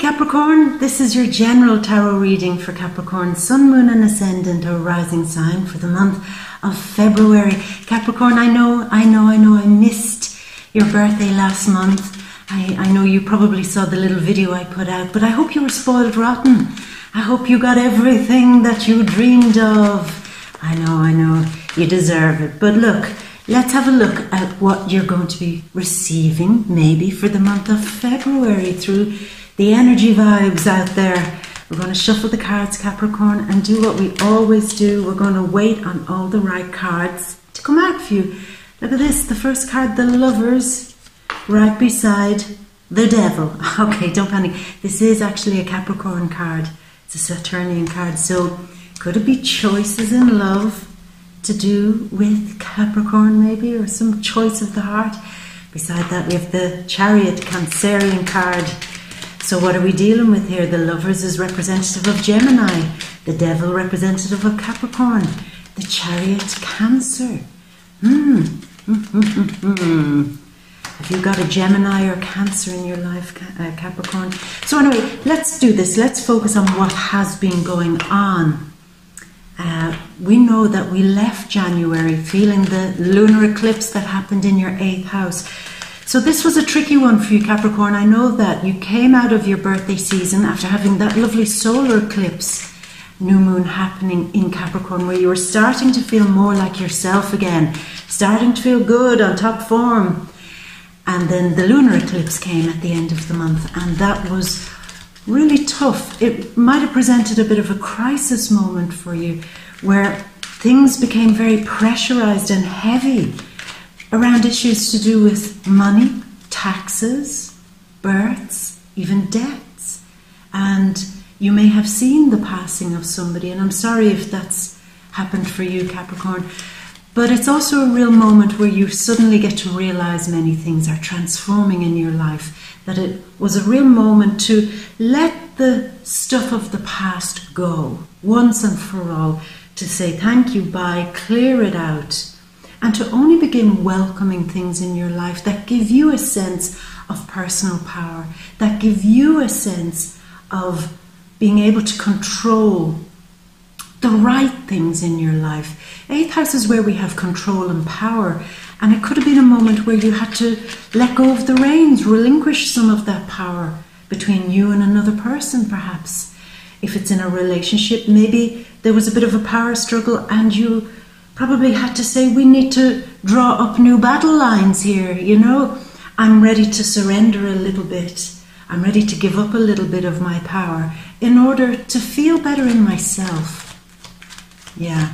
Capricorn, this is your general tarot reading for Capricorn, Sun, Moon and Ascendant or Rising sign for the month of February. Capricorn, I know I missed your birthday last month. I know you probably saw the little video I put out, but I hope you were spoiled rotten. I hope you got everything that you dreamed of. I know, you deserve it. But look, let's have a look at what you're going to be receiving maybe for the month of February through the energy vibes out there. We're going to shuffle the cards, Capricorn, and do what we always do. We're going to wait on all the right cards to come out for you. Look at this, the first card, the Lovers, right beside the Devil. Okay, don't panic. This is actually a Capricorn card. It's a Saturnian card. So could it be choices in love to do with Capricorn maybe, or some choice of the heart? Beside that we have the Chariot, Cancerian card. So what are we dealing with here? The Lovers is representative of Gemini, the Devil representative of Capricorn, the Chariot, Cancer. Have you got a Gemini or Cancer in your life, Capricorn? So anyway, let's do this. Let's focus on what has been going on. We know that we left January feeling the lunar eclipse that happened in your 8th house. So this was a tricky one for you, Capricorn. I know that you came out of your birthday season after having that lovely solar eclipse, new moon happening in Capricorn, where you were starting to feel more like yourself again, starting to feel good, on top form. And then the lunar eclipse came at the end of the month, and that was really tough. It might have presented a bit of a crisis moment for you, where things became very pressurized and heavy around issues to do with money, taxes, births, even debts. And you may have seen the passing of somebody, and I'm sorry if that's happened for you, Capricorn. But it's also a real moment where you suddenly get to realize many things are transforming in your life, that it was a real moment to let the stuff of the past go once and for all, to say thank you, bye, clear it out, and to only begin welcoming things in your life that give you a sense of personal power, that give you a sense of being able to control the right things in your life. 8th house is where we have control and power, and it could have been a moment where you had to let go of the reins, relinquish some of that power between you and another person, perhaps. If it's in a relationship, maybe there was a bit of a power struggle and you probably had to say, we need to draw up new battle lines here, you know. I'm ready to surrender a little bit. I'm ready to give up a little bit of my power in order to feel better in myself. Yeah.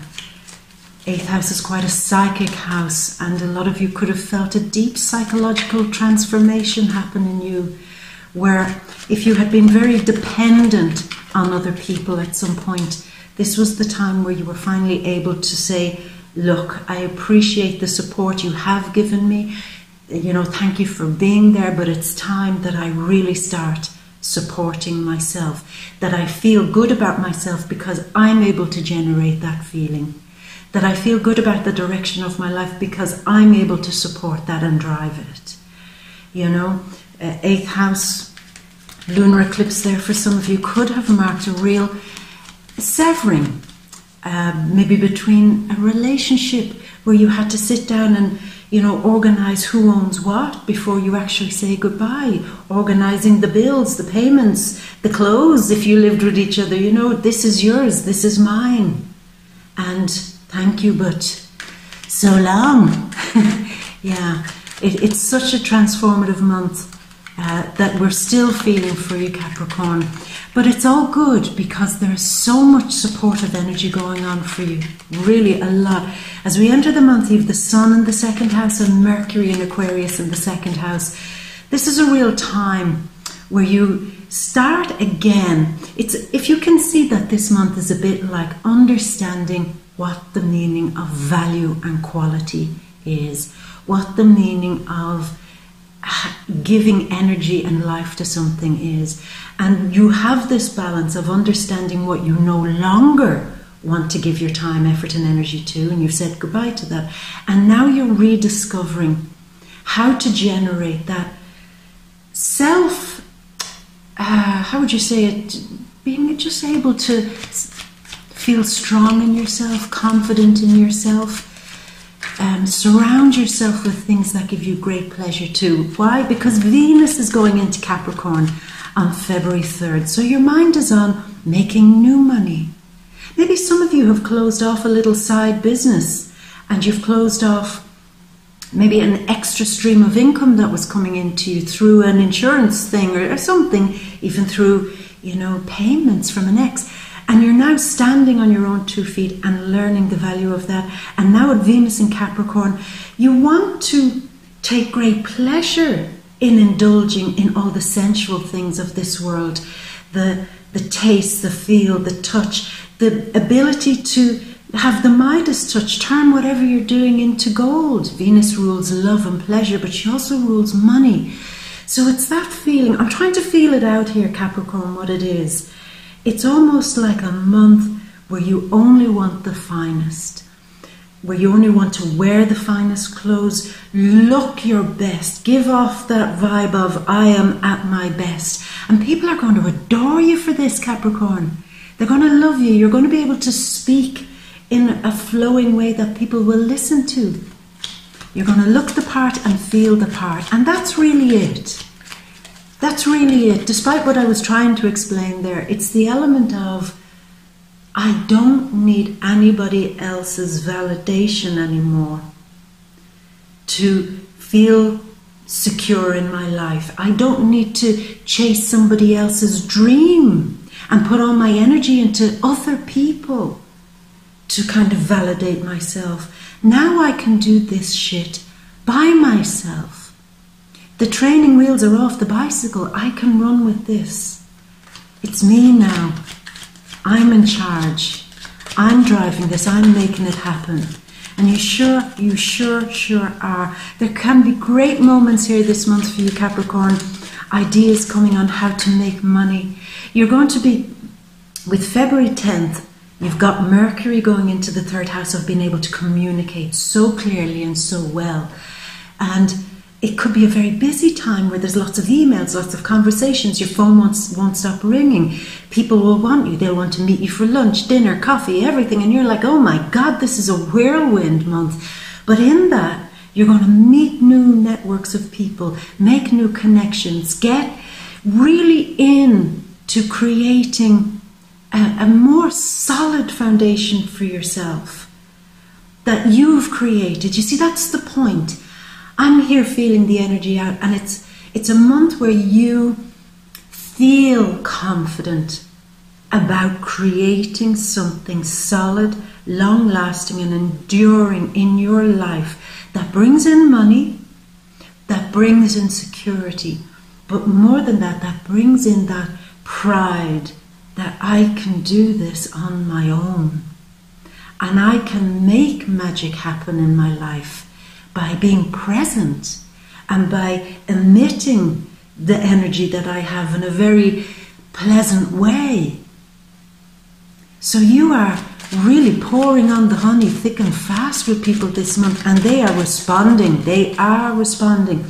8th house is quite a psychic house, and a lot of you could have felt a deep psychological transformation happen in you, where if you had been very dependent on other people at some point, this was the time where you were finally able to say, look, I appreciate the support you have given me. You know, thank you for being there, but it's time that I really start supporting myself, that I feel good about myself because I'm able to generate that feeling, that I feel good about the direction of my life because I'm able to support that and drive it. You know, 8th house, lunar eclipse there for some of you could have marked a real severing, maybe between a relationship where you had to sit down and, you know, organize who owns what before you actually say goodbye, organizing the bills, the payments, the clothes, if you lived with each other, you know, this is yours, this is mine, and thank you, but so long. Yeah, it's such a transformative month that we're still feeling for you, Capricorn. But it's all good because there's so much supportive energy going on for you. Really a lot. As we enter the month, you have the Sun in the 2nd house and Mercury in Aquarius in the 2nd house. This is a real time where you start again. If you can see that this month is a bit like understanding what the meaning of value and quality is, what the meaning of giving energy and life to something is. And you have this balance of understanding what you no longer want to give your time, effort and energy to, and you've said goodbye to that. And now you're rediscovering how to generate that self how would you say it, being just able to feel strong in yourself, confident in yourself. Surround yourself with things that give you great pleasure too. Why? Because Venus is going into Capricorn on February 3rd. So your mind is on making new money. Maybe some of you have closed off a little side business and you've closed off maybe an extra stream of income that was coming into you through an insurance thing or something, even through, payments from an ex. And you're now standing on your own 2 feet and learning the value of that. And now at Venus in Capricorn, you want to take great pleasure in indulging in all the sensual things of this world. The taste, the feel, the touch, the ability to have the Midas touch, turn whatever you're doing into gold. Venus rules love and pleasure, but she also rules money. So it's that feeling. I'm trying to feel it out here, Capricorn, what it is. It's almost like a month where you only want the finest, where you only want to wear the finest clothes, look your best, give off that vibe of I am at my best. And people are going to adore you for this, Capricorn. They're going to love you. You're going to be able to speak in a flowing way that people will listen to. You're going to look the part and feel the part. And that's really it. That's really it. Despite what I was trying to explain there, it's the element of I don't need anybody else's validation anymore to feel secure in my life. I don't need to chase somebody else's dream and put all my energy into other people to kind of validate myself. Now I can do this shit by myself. The training wheels are off the bicycle. I can run with this. It's me now. I'm in charge. I'm driving this. I'm making it happen. And you sure are. There can be great moments here this month for you, Capricorn. Ideas coming on how to make money. You're going to be, with February 10th, you've got Mercury going into the 3rd house of being able to communicate so clearly and so well. And it could be a very busy time where there's lots of emails, lots of conversations. Your phone won't stop ringing. People will want you. They'll want to meet you for lunch, dinner, coffee, everything. And you're like, oh my God, this is a whirlwind month. But in that, you're going to meet new networks of people, make new connections, get really into creating a more solid foundation for yourself that you've created. You see, that's the point. I'm here feeling the energy out, and it's a month where you feel confident about creating something solid, long-lasting and enduring in your life that brings in money, that brings in security, but more than that, that brings in that pride that I can do this on my own and I can make magic happen in my life by being present and by emitting the energy that I have in a very pleasant way. So you are really pouring on the honey thick and fast with people this month, and they are responding. They are responding.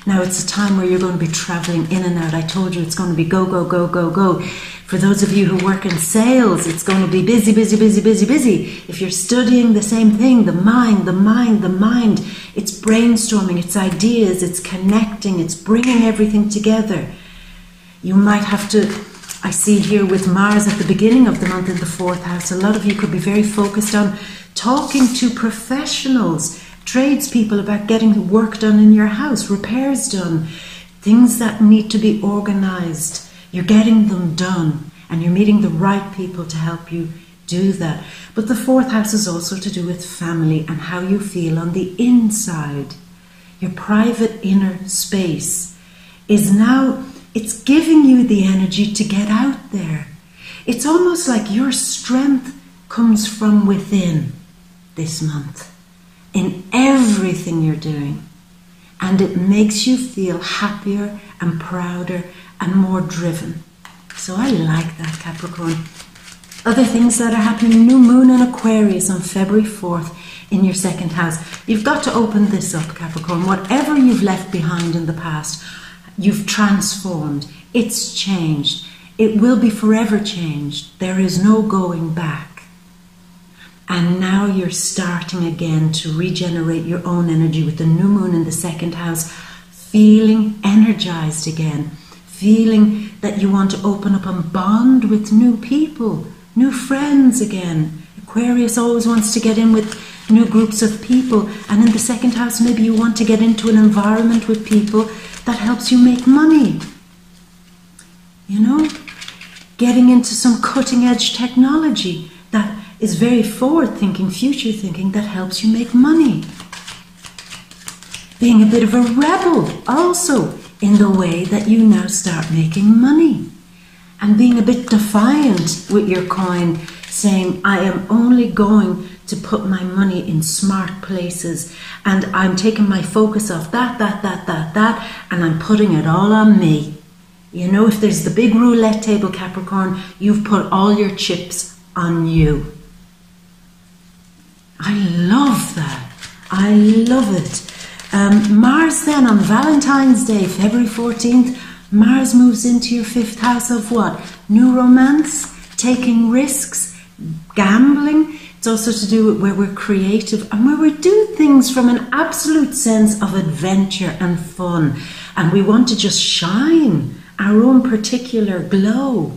Now it's a time where you're going to be traveling in and out. I told you it's going to be go, go, go, go, go. For those of you who work in sales, it's going to be busy, busy, busy, busy, busy. If you're studying, the same thing, the mind, the mind, the mind. It's brainstorming, it's ideas, it's connecting, it's bringing everything together. You might have to, I see here with Mars at the beginning of the month in the 4th house, a lot of you could be very focused on talking to professionals, tradespeople about getting work done in your house, repairs done, things that need to be organized. You're getting them done and you're meeting the right people to help you do that. But the 4th house is also to do with family and how you feel on the inside. Your private inner space is now, it's giving you the energy to get out there. It's almost like your strength comes from within this month in everything you're doing. And it makes you feel happier and prouder and more driven. So I like that, Capricorn. Other things that are happening, new moon in Aquarius on February 4th in your 2nd house. You've got to open this up, Capricorn. Whatever you've left behind in the past, you've transformed. It's changed. It will be forever changed. There is no going back. And now you're starting again to regenerate your own energy with the new moon in the second house, feeling energized again, feeling that you want to open up and bond with new people, new friends again. Aquarius always wants to get in with new groups of people, and in the second house maybe you want to get into an environment with people that helps you make money. You know, getting into some cutting edge technology that is very forward thinking, future thinking, that helps you make money. Being a bit of a rebel also in the way that you now start making money. And being a bit defiant with your coin, saying, I am only going to put my money in smart places, and I'm taking my focus off that, and I'm putting it all on me. You know, if there's the big roulette table, Capricorn, you've put all your chips on you. I love that. I love it. Mars then on Valentine's Day, February 14th, Mars moves into your fifth house of what? New romance, taking risks, gambling. It's also to do with where we're creative and where we do things from an absolute sense of adventure and fun. And we want to just shine our own particular glow.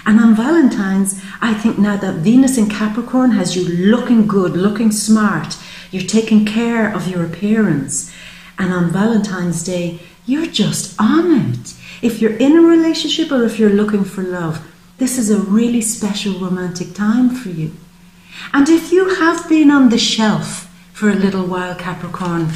And on Valentine's, I think now that Venus in Capricorn has you looking good, looking smart, you're taking care of your appearance. And on Valentine's Day, you're just on it. If you're in a relationship or if you're looking for love, this is a really special romantic time for you. And if you have been on the shelf for a little while, Capricorn,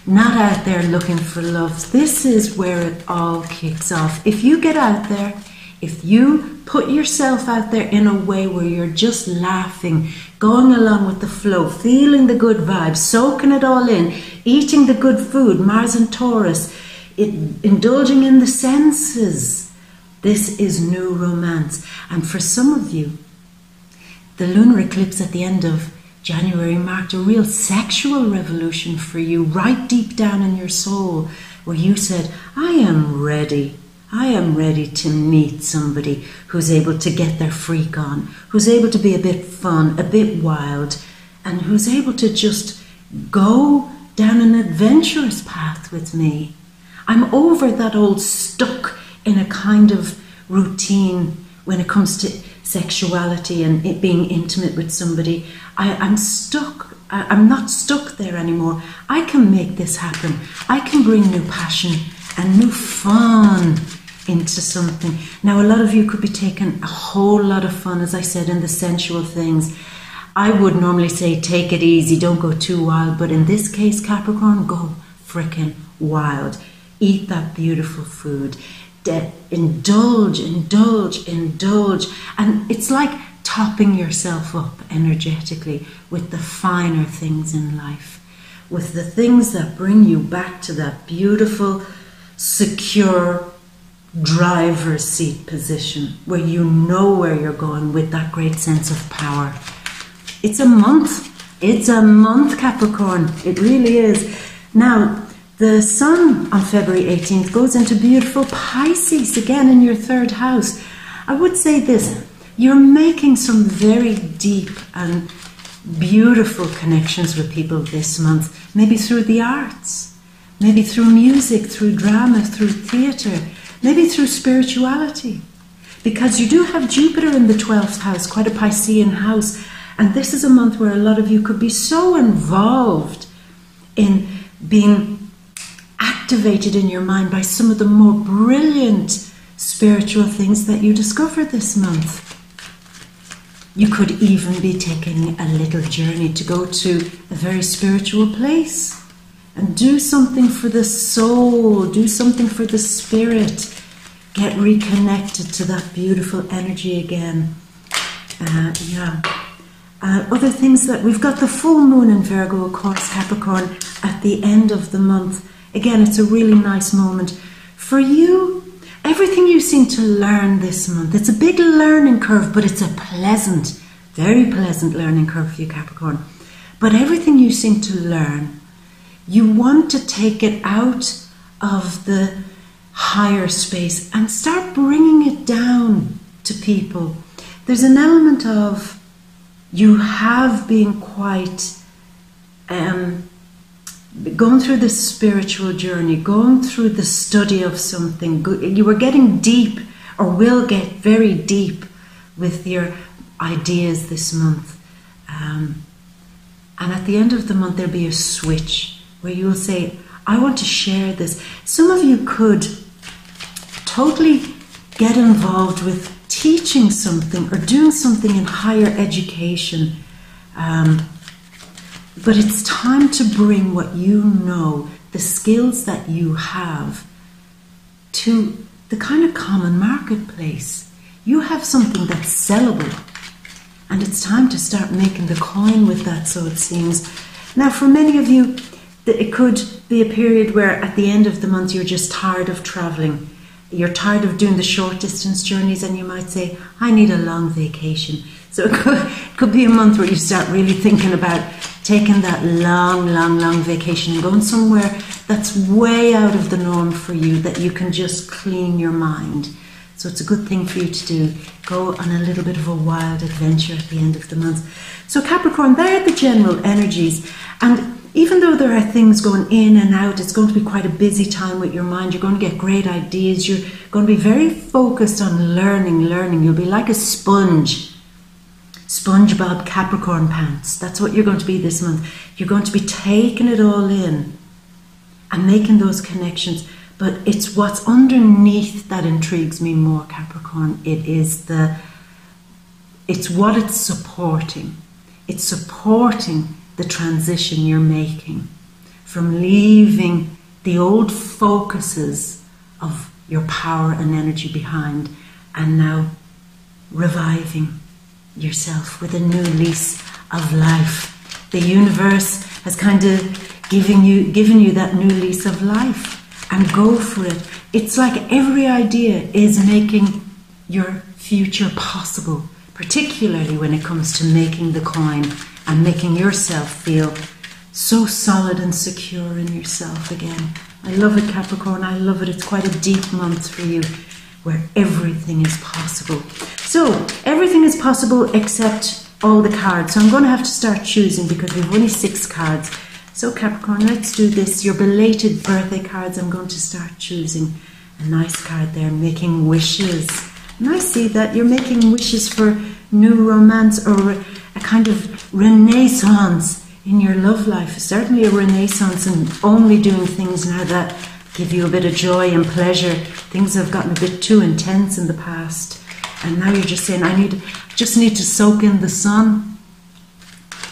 not out there looking for love, this is where it all kicks off. If you get out there, if you put yourself out there in a way where you're just laughing, going along with the flow, feeling the good vibes, soaking it all in, eating the good food, Mars and Taurus, indulging in the senses, this is new romance. And for some of you, the lunar eclipse at the end of January marked a real sexual revolution for you, right deep down in your soul, where you said, I am ready. I am ready to meet somebody who's able to get their freak on, who's able to be a bit fun, a bit wild, and who's able to just go down an adventurous path with me. I'm over that old stuck in a kind of routine when it comes to sexuality and it being intimate with somebody. I'm stuck. I'm not stuck there anymore. I can make this happen. I can bring new passion and new fun into something. Now, a lot of you could be taking a whole lot of fun, as I said, in the sensual things. I would normally say take it easy, don't go too wild, but in this case, Capricorn, go frickin' wild. Eat that beautiful food. Indulge, and it's like topping yourself up energetically with the finer things in life, with the things that bring you back to that beautiful, secure driver's seat position where you know where you're going with that great sense of power. It's a month, Capricorn, it really is. Now, the sun on February 18th goes into beautiful Pisces, again in your third house. I would say this, you're making some very deep and beautiful connections with people this month, maybe through the arts, maybe through music, through drama, through theatre, maybe through spirituality. Because you do have Jupiter in the 12th house, quite a Piscean house, and this is a month where a lot of you could be so involved in being activated in your mind by some of the more brilliant spiritual things that you discover this month. You could even be taking a little journey to go to a very spiritual place and do something for the soul, do something for the spirit, get reconnected to that beautiful energy again. Other things that we've got the full moon in Virgo, of course, Capricorn, at the end of the month. Again, it's a really nice moment. For you, everything you seem to learn this month, it's a big learning curve, but it's a pleasant, very pleasant learning curve for you, Capricorn. But everything you seem to learn, you want to take it out of the higher space and start bringing it down to people. There's an element of you have been quite going through this spiritual journey, going through the study of something. You were getting deep, or will get very deep with your ideas this month. And at the end of the month, there'll be a switch where you'll say, I want to share this. Some of you could totally get involved with teaching something or doing something in higher education. But it's time to bring what you know, the skills that you have, to the kind of common marketplace. You have something that's sellable. And it's time to start making the coin with that, so it seems. Now, for many of you, it could be a period where at the end of the month you're just tired of travelling. You're tired of doing the short distance journeys, and you might say, I need a long vacation. So it could be a month where you start really thinking about taking that long vacation and going somewhere that's way out of the norm for you, that you can just clean your mind. So it's a good thing for you to do. Go on a little bit of a wild adventure at the end of the month. So Capricorn, they're the general energies. And even though there are things going in and out, it's going to be quite a busy time with your mind. You're going to get great ideas. You're going to be very focused on learning. You'll be like a sponge. SpongeBob Capricorn pants. That's what you're going to be this month. You're going to be taking it all in and making those connections. But it's what's underneath that intrigues me more, Capricorn. It's what it's supporting. It's supporting the transition you're making from leaving the old focuses of your power and energy behind, and now reviving yourself with a new lease of life. The universe has kind of given you that new lease of life. And go for it. It's like every idea is making your future possible, particularly when it comes to making the coin and making yourself feel so solid and secure in yourself again. I love it, Capricorn. I love it. It's quite a deep month for you where everything is possible. So everything is possible except all the cards. So I'm going to have to start choosing because we've only 6 cards. So Capricorn, let's do this. Your belated birthday cards, I'm going to start choosing a nice card there, making wishes. And I see that you're making wishes for new romance or a kind of renaissance in your love life. Certainly a renaissance in only doing things now that give you a bit of joy and pleasure. Things have gotten a bit too intense in the past. And now you're just saying, just need to soak in the sun.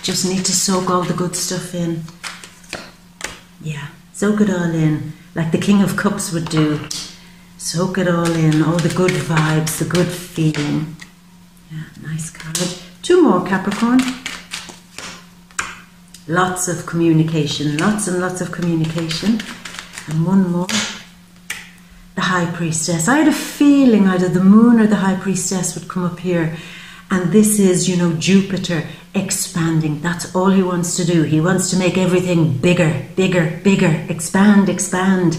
Just need to soak all the good stuff in. Yeah, soak it all in, like the King of Cups would do. Soak it all in, all the good vibes, the good feeling. Yeah, nice card. 2 more, Capricorn. Lots of communication, lots and lots of communication. And 1 more. The High Priestess. I had a feeling either the Moon or the High Priestess would come up here. And this is, Jupiter expanding. That's all he wants to do. He wants to make everything bigger, bigger, bigger. Expand, expand.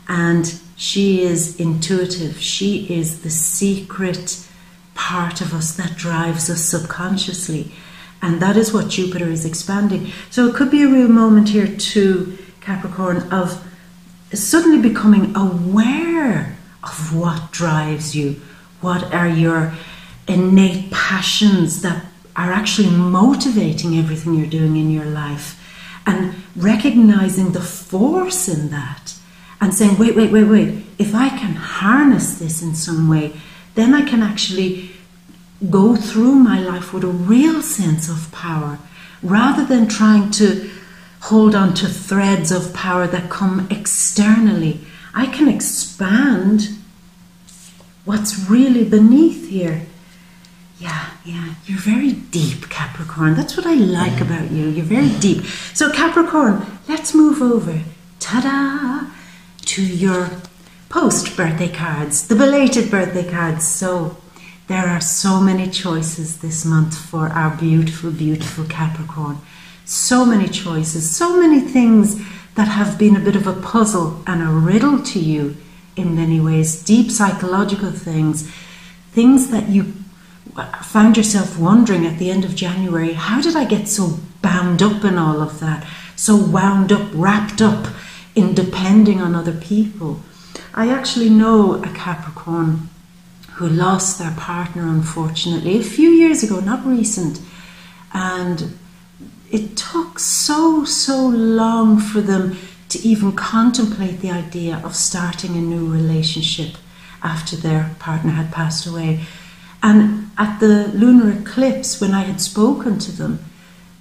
And she is intuitive. She is the secret part of us that drives us subconsciously. And that is what Jupiter is expanding. So it could be a real moment here too, Capricorn, of suddenly becoming aware of what drives you. What are your innate passions that are actually motivating everything you're doing in your life, and recognizing the force in that and saying, wait, if I can harness this in some way, then I can actually go through my life with a real sense of power, rather than trying to hold on to threads of power that come externally. I can expand what's really beneath here. Yeah, you're very deep, Capricorn. That's what I like about you. You're very deep. So Capricorn, let's move over, ta-da, to your post-birthday cards, the belated birthday cards. So there are so many choices this month for our beautiful, beautiful Capricorn. So many choices, so many things that have been a bit of a puzzle and a riddle to you in many ways, deep psychological things, things that you found yourself wondering at the end of January, how did I get so bound up in all of that, so wound up, wrapped up in depending on other people? I actually know a Capricorn who lost their partner, unfortunately, a few years ago, not recent, and it took so long for them to even contemplate the idea of starting a new relationship after their partner had passed away. And at the lunar eclipse, when I had spoken to them,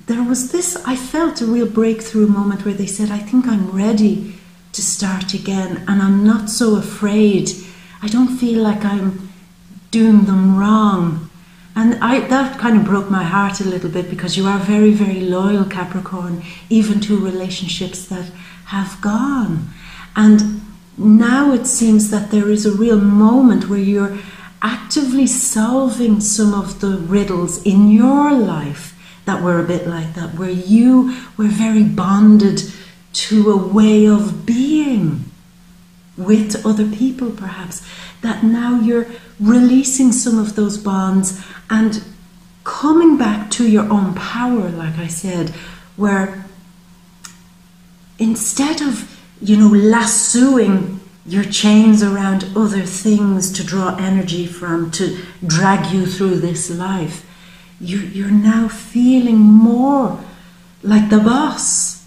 there was this, I felt a real breakthrough moment where they said, I think I'm ready to start again, and I'm not so afraid. I don't feel like I'm doing them wrong. And that kind of broke my heart a little bit, because you are very, very loyal, Capricorn, even to relationships that have gone. And now it seems that there is a real moment where you're actively solving some of the riddles in your life that were a bit like that, where you were very bonded to a way of being with other people, perhaps, that now you're releasing some of those bonds and coming back to your own power, like I said, where instead of, lassoing your chains around other things to draw energy from, to drag you through this life, you're now feeling more like the boss,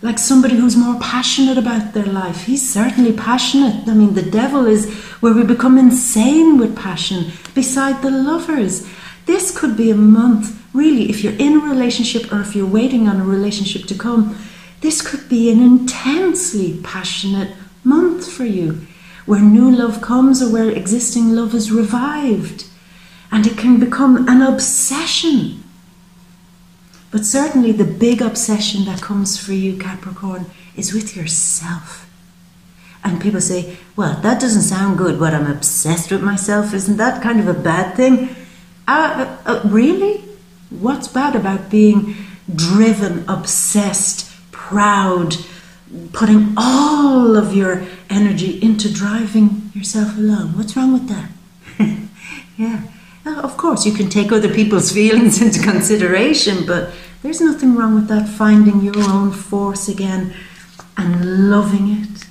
like somebody who's more passionate about their life. He's certainly passionate. I mean, the devil is where we become insane with passion beside the lovers. This could be a month, really, if you're in a relationship or if you're waiting on a relationship to come, this could be an intensely passionate month for you, where new love comes or where existing love is revived, and it can become an obsession. But certainly the big obsession that comes for you, Capricorn, is with yourself. And people say, well, that doesn't sound good, but I'm obsessed with myself. Isn't that kind of a bad thing? Really? What's bad about being driven, obsessed, proud, putting all of your energy into driving yourself along? What's wrong with that? Yeah. Of course, you can take other people's feelings into consideration, but there's nothing wrong with that, finding your own force again and loving it.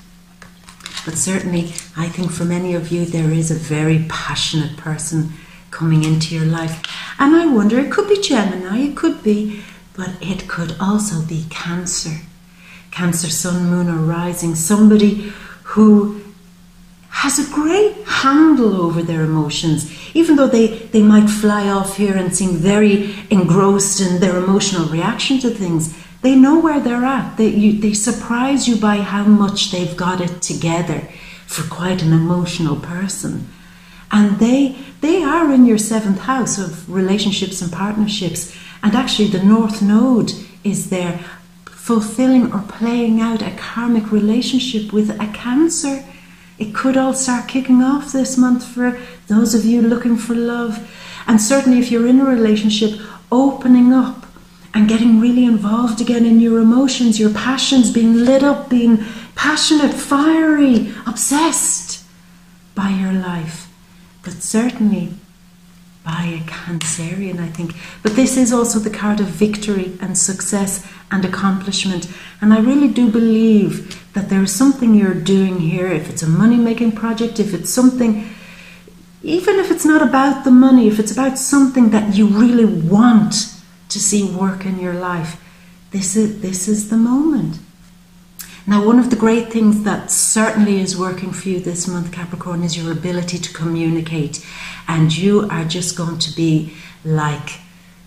But certainly, I think for many of you, there is a very passionate person coming into your life. And I wonder, it could be Gemini, it could be, but it could also be Cancer. Cancer, sun, moon, or rising. Somebody who has a great handle over their emotions, even though they might fly off here and seem very engrossed in their emotional reaction to things. They know where they're at. They surprise you by how much they've got it together for quite an emotional person. And they are in your 7th house of relationships and partnerships. And actually the North Node is there, fulfilling or playing out a karmic relationship with a Cancer. It could all start kicking off this month for those of you looking for love. And certainly if you're in a relationship, opening up and getting really involved again in your emotions, your passions, being lit up, being passionate, fiery, obsessed by your life. But certainly by a Cancerian, I think. But this is also the card of victory and success and accomplishment. And I really do believe that there is something you're doing here, if it's a money-making project, if it's something, even if it's not about the money, if it's about something that you really want to see work in your life, this is the moment. Now, one of the great things that certainly is working for you this month, Capricorn, is your ability to communicate. And you are just going to be like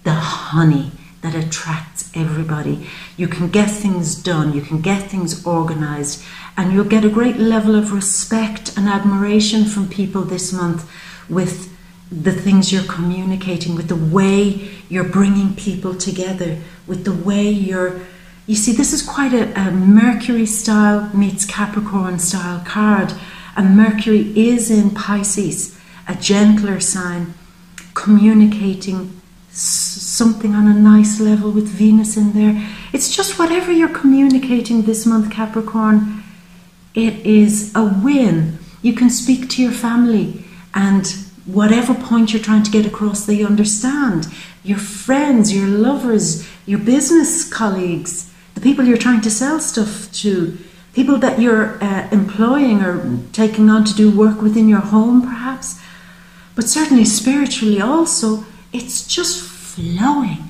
the honey that attracts everybody. You can get things done, you can get things organized, and you'll get a great level of respect and admiration from people this month with the things you're communicating, with the way you're bringing people together, with the way you see, this is quite a Mercury style meets Capricorn style card. And Mercury is in Pisces, a gentler sign, communicating something on a nice level with Venus in there. It's just whatever you're communicating this month, Capricorn, it is a win. You can speak to your family, and whatever point you're trying to get across, they understand. Your friends, your lovers, your business colleagues, the people you're trying to sell stuff to, people that you're employing or taking on to do work within your home perhaps, but certainly spiritually also, it's just flowing.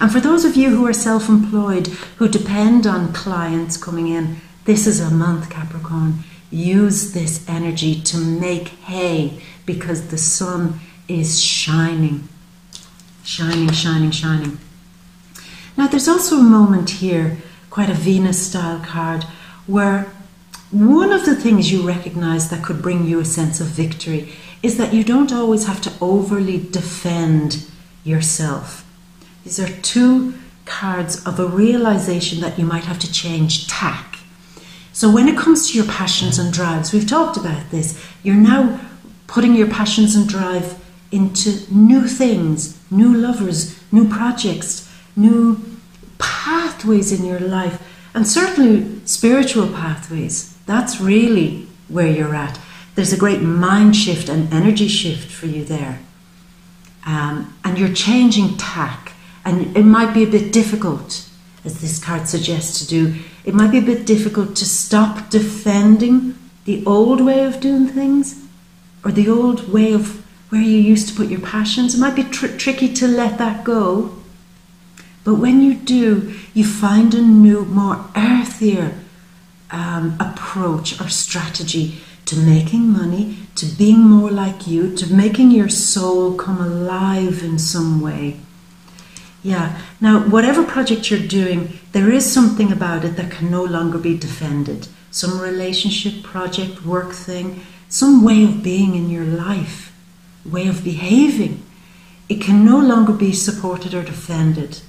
And for those of you who are self-employed, who depend on clients coming in, this is a month, Capricorn. Use this energy to make hay, because the sun is shining. Shining. Now there's also a moment here, quite a Venus style card, where one of the things you recognize that could bring you a sense of victory is that you don't always have to overly defend yourself. These are two cards of a realization that you might have to change tack. So when it comes to your passions and drives, we've talked about this, you're now putting your passions and drive into new things, new lovers, new projects, new pathways in your life, and certainly spiritual pathways. That's really where you're at. There's a great mind shift and energy shift for you there. And you're changing tack, and it might be a bit difficult, as this card suggests to do. It might be a bit difficult to stop defending the old way of doing things, or the old way of where you used to put your passions. It might be tricky to let that go. But when you do, you find a new, more earthier approach or strategy to making money, to being more like you, to making your soul come alive in some way. Yeah, now whatever project you're doing, there is something about it that can no longer be defended. Some relationship, project, work thing, some way of being in your life, way of behaving. It can no longer be supported or defended.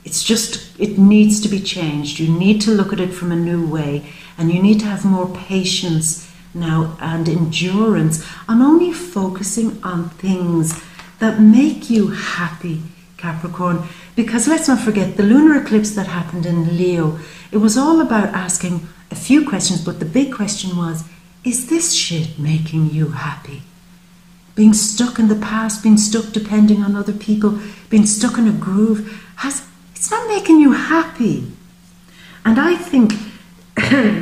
It's just, it needs to be changed. You need to look at it from a new way, and you need to have more patience now and endurance on only focusing on things that make you happy, Capricorn. Because let's not forget, the lunar eclipse that happened in Leo, it was all about asking a few questions, but the big question was, is this shit making you happy? Being stuck in the past, being stuck depending on other people, being stuck in a groove, it's not making you happy. And I think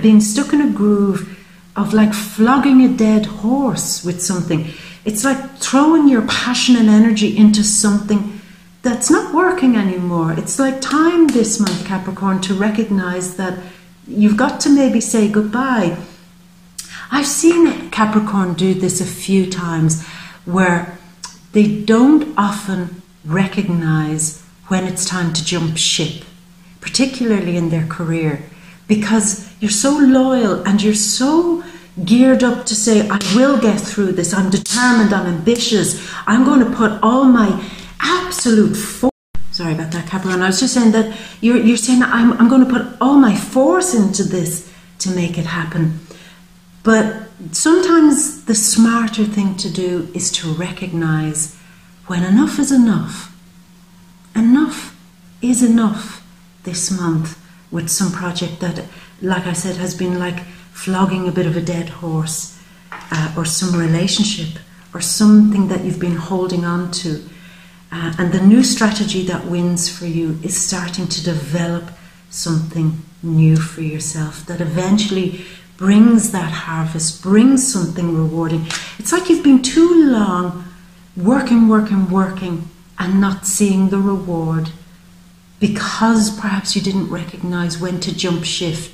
being stuck in a groove of like flogging a dead horse with something, it's like throwing your passion and energy into something that's not working anymore. It's like time this month, Capricorn, to recognize that you've got to maybe say goodbye. I've seen Capricorn do this a few times, where they don't often recognize when it's time to jump ship, particularly in their career, because you're so loyal and you're so geared up to say, I will get through this, I'm determined, I'm ambitious, I'm going to put all my absolute force. Sorry about that, Capricorn. I was just saying that you're saying that I'm going to put all my force into this to make it happen. But sometimes the smarter thing to do is to recognize when enough is enough. Enough is enough this month with some project that, like I said, has been like flogging a bit of a dead horse, or some relationship or something that you've been holding on to. And the new strategy that wins for you is starting to develop something new for yourself that eventually brings that harvest, brings something rewarding. It's like you've been too long working and not seeing the reward, because perhaps you didn't recognize when to jump ship,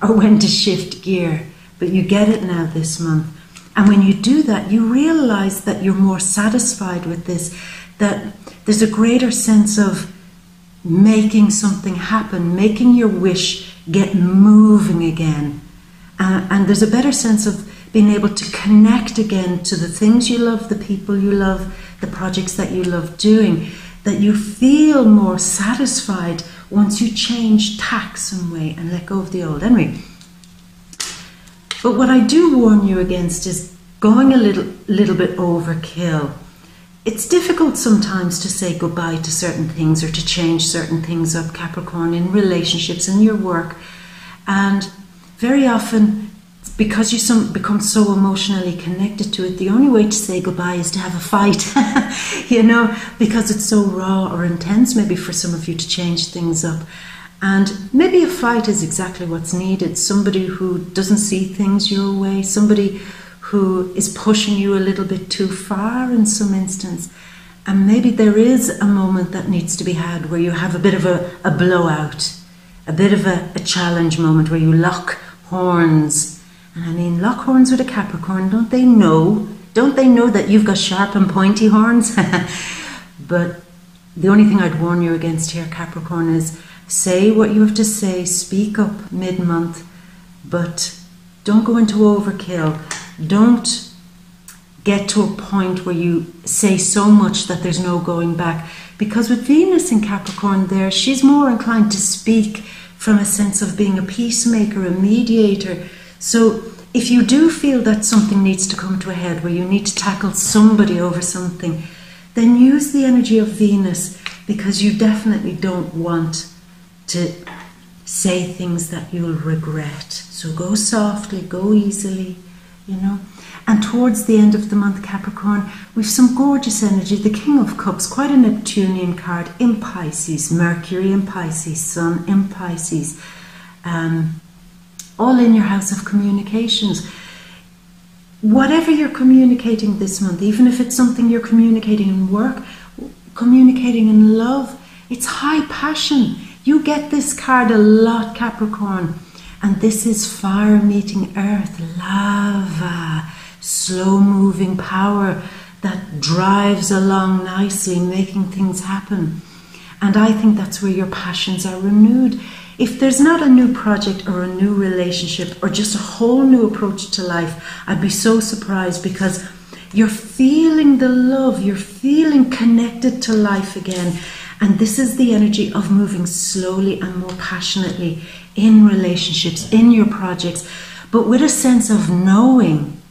or when to shift gear. But you get it now this month. And when you do that, you realize that you're more satisfied with this, that there's a greater sense of making something happen, making your wish get moving again. And there's a better sense of being able to connect again to the things you love, the people you love, the projects that you love doing, that you feel more satisfied once you change tack some way and let go of the old. Anyway, but what I do warn you against is going a little bit overkill. it's difficult sometimes to say goodbye to certain things or to change certain things up, Capricorn, in relationships, in your work. And very often, because you become so emotionally connected to it, the only way to say goodbye is to have a fight, you know, because it's so raw or intense, maybe for some of you, to change things up. And maybe a fight is exactly what's needed. Somebody who doesn't see things your way, somebody who is pushing you a little bit too far in some instance. And maybe there is a moment that needs to be had where you have a bit of a blowout, a bit of a challenge moment where you lock horns. And I mean, lock horns with a Capricorn, don't they know? Don't they know that you've got sharp and pointy horns? But the only thing I'd warn you against here, Capricorn, is say what you have to say, speak up mid-month, but don't go into overkill. Don't get to a point where you say so much that there's no going back. Because with Venus in Capricorn there, she's more inclined to speak from a sense of being a peacemaker, a mediator. So if you do feel that something needs to come to a head, where you need to tackle somebody over something, then use the energy of Venus, because you definitely don't want to say things that you'll regret. So go softly, go easily, you know. And towards the end of the month, Capricorn, we've some gorgeous energy. The King of Cups, quite a Neptunian card, in Pisces, Mercury in Pisces, Sun in Pisces, all in your house of communications. Whatever you're communicating this month, even if it's something you're communicating in work, communicating in love, it's high passion. You get this card a lot, Capricorn. And this is fire meeting earth, lava, slow-moving power that drives along nicely, making things happen. And I think that's where your passions are renewed. If there's not a new project or a new relationship or just a whole new approach to life, I'd be so surprised, because you're feeling the love, you're feeling connected to life again. And this is the energy of moving slowly and more passionately in relationships, in your projects, but with a sense of knowing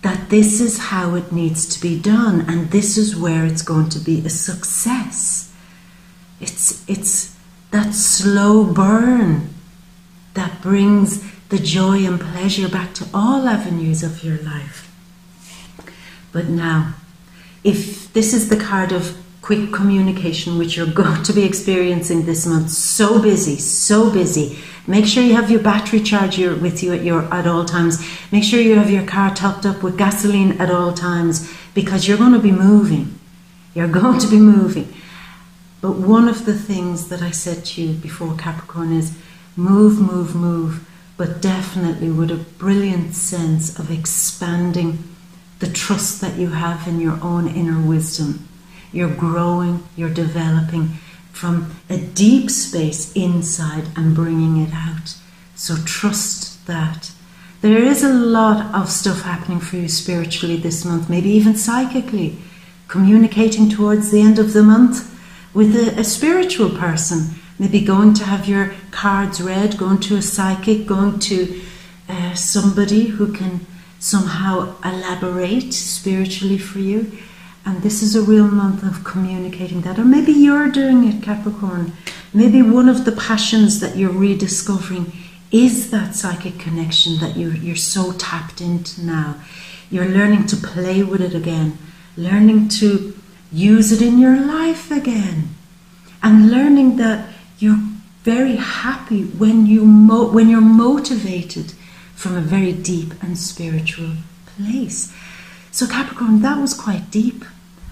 that this is how it needs to be done, and this is where it's going to be a success. It's that slow burn that brings the joy and pleasure back to all avenues of your life. But now, if this is the card of quick communication, which you're going to be experiencing this month, so busy, so busy. Make sure you have your battery charger with you at all times. Make sure you have your car topped up with gasoline at all times, because you're going to be moving. You're going to be moving. But one of the things that I said to you before, Capricorn, is move, move, move, but definitely with a brilliant sense of expanding the trust that you have in your own inner wisdom. You're growing, you're developing from a deep space inside and bringing it out. So trust that. There is a lot of stuff happening for you spiritually this month, maybe even psychically. Communicating towards the end of the month with a spiritual person. Maybe going to have your cards read, going to a psychic, going to somebody who can somehow elaborate spiritually for you. And this is a real month of communicating that. Or maybe you're doing it, Capricorn. Maybe one of the passions that you're rediscovering is that psychic connection that you're so tapped into now. You're learning to play with it again. Learning to use it in your life again. And learning that you're very happy when you're motivated from a very deep and spiritual place. So Capricorn, that was quite deep.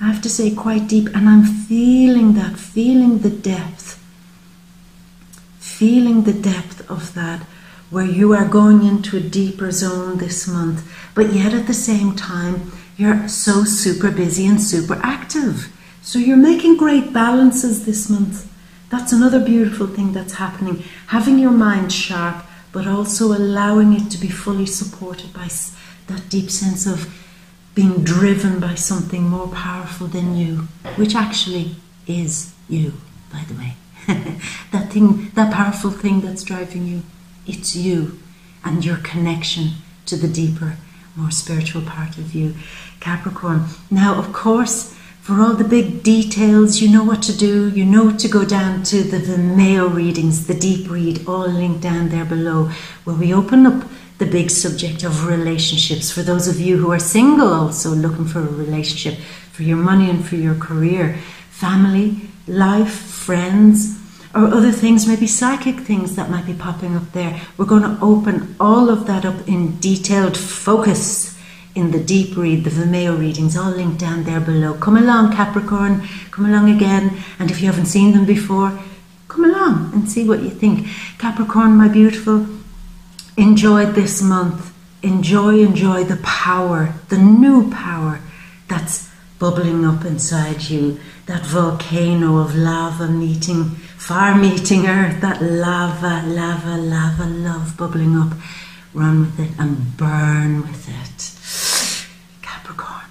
I have to say quite deep. And I'm feeling that, feeling the depth of that, where you are going into a deeper zone this month. But yet at the same time, you're so super busy and super active. So you're making great balances this month. That's another beautiful thing that's happening. Having your mind sharp, but also allowing it to be fully supported by that deep sense of being driven by something more powerful than you, which actually is you, by the way. that powerful thing that's driving you, it's you and your connection to the deeper, more spiritual part of you, Capricorn. Now, of course, For all the big details, you know what to do. You know to go down to the VIMEO readings, the deep read, all linked down there below, where we open up the big subject of relationships. For those of you who are single, also looking for a relationship, for your money and for your career, family, life, friends, or other things, maybe psychic things that might be popping up there. We're going to open all of that up in detailed focus in the deep read, the VIMEO readings, all linked down there below. Come along, Capricorn, come along again. And if you haven't seen them before, come along and see what you think. Capricorn, my beautiful, enjoy this month. Enjoy the power, the new power that's bubbling up inside you. That volcano of lava meeting, fire meeting earth, that lava, love bubbling up. Run with it and burn with it. Capricorn,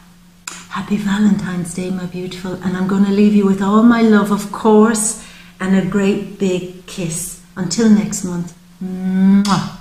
happy Valentine's Day, my beautiful. And I'm going to leave you with all my love, of course, and a great big kiss. Until next month. Mwah.